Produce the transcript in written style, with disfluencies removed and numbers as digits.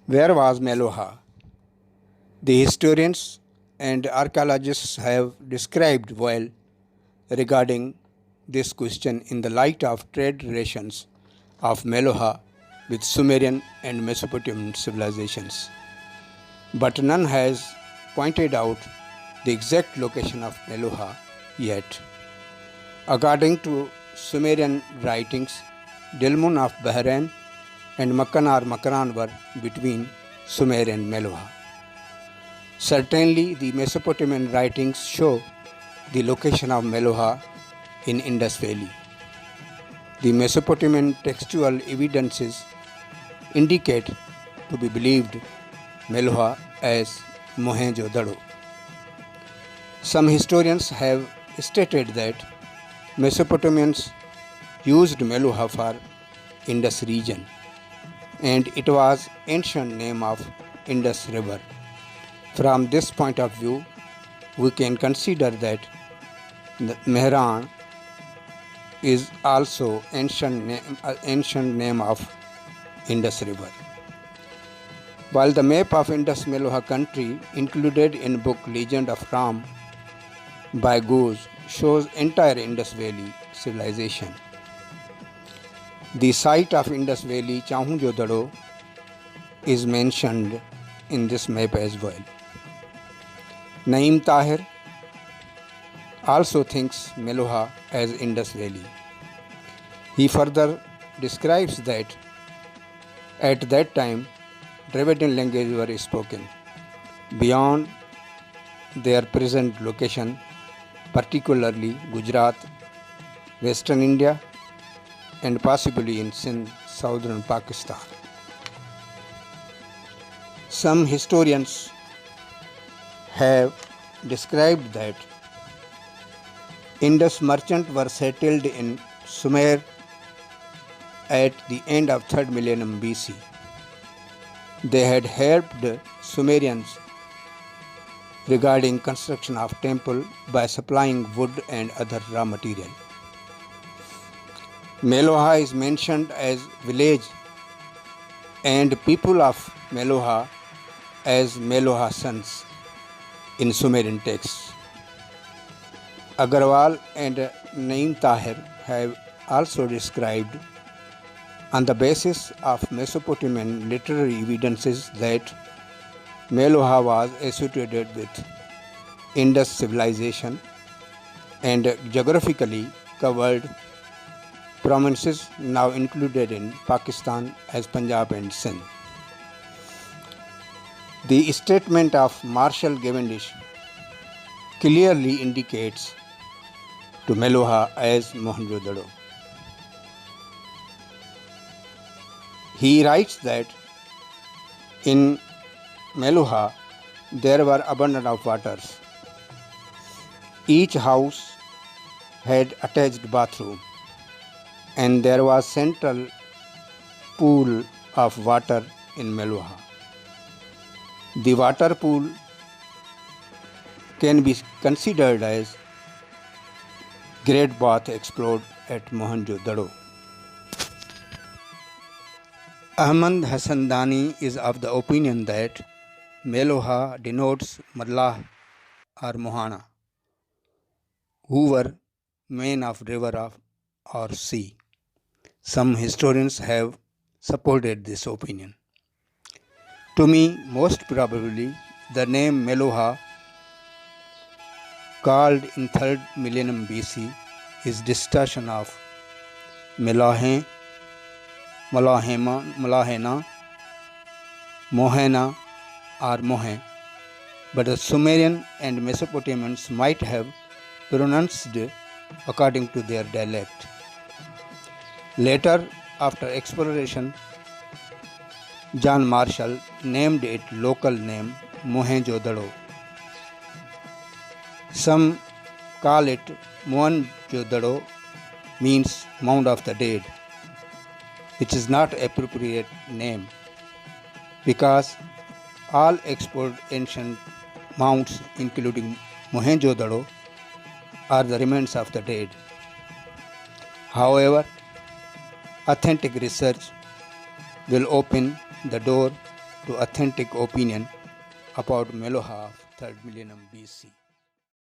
Where was Meluha? The historians and archaeologists have described well regarding this question in the light of trade relations of Meluha with Sumerian and Mesopotamian civilizations. But none has pointed out the exact location of Meluha yet. According to Sumerian writings, Dilmun of Bahrain and Makkan or Makran were between Sumer and Meluha. Certainly, the Mesopotamian writings show the location of Meluha in Indus Valley. The Mesopotamian textual evidences indicate to be believed Meluha as Mohenjo-daro. Some historians have stated that Mesopotamians used Meluha for Indus region, and it was ancient name of Indus River. From this point of view, we can consider that the Mehran is also ancient name of Indus River. While the map of Indus Meluha country included in book Legend of Ram by Goose shows entire Indus Valley civilization. The site of Indus Valley, Mohenjo-daro, is mentioned in this map as well. Naim Tahir also thinks Meluha as Indus Valley. He further describes that at that time, Dravidian languages were spoken beyond their present location, particularly Gujarat, Western India, and possibly in Sindh, southern Pakistan. Some historians have described that Indus merchants were settled in Sumer at the end of 3rd millennium BC. They had helped Sumerians regarding construction of temple by supplying wood and other raw material. Meluha is mentioned as village and people of Meluha as Meluha sons in Sumerian texts. Agarwal and Naim Tahir have also described on the basis of Mesopotamian literary evidences that Meluha was associated with Indus civilization and geographically covered provinces now included in Pakistan as Punjab and Sindh. The statement of Marshall Cavendish clearly indicates to Meluha as Mohenjo-daro. He writes that in Meluha there were abundance of waters. Each house had attached bathroom, and there was central pool of water in Meluha. The water pool can be considered as great bath explored at Mohenjo-daro. Ahmad Hassan Dani is of the opinion that Meluha denotes Mallah or Mohana, who were men of river or sea. Some historians have supported this opinion. To me, most probably, the name Meluha, called in 3rd millennium BC, is distortion of Melahe, Malahena, Mohena, or Mohe, but the Sumerian and Mesopotamians might have pronounced according to their dialect. Later, after exploration, John Marshall named it local name Mohenjo-daro. Some call it Mohenjo-daro, means Mound of the Dead, which is not appropriate name because all explored ancient mounds including Mohenjo-daro are the remains of the dead. However, authentic research will open the door to authentic opinion about Meluha of 3rd millennium BC.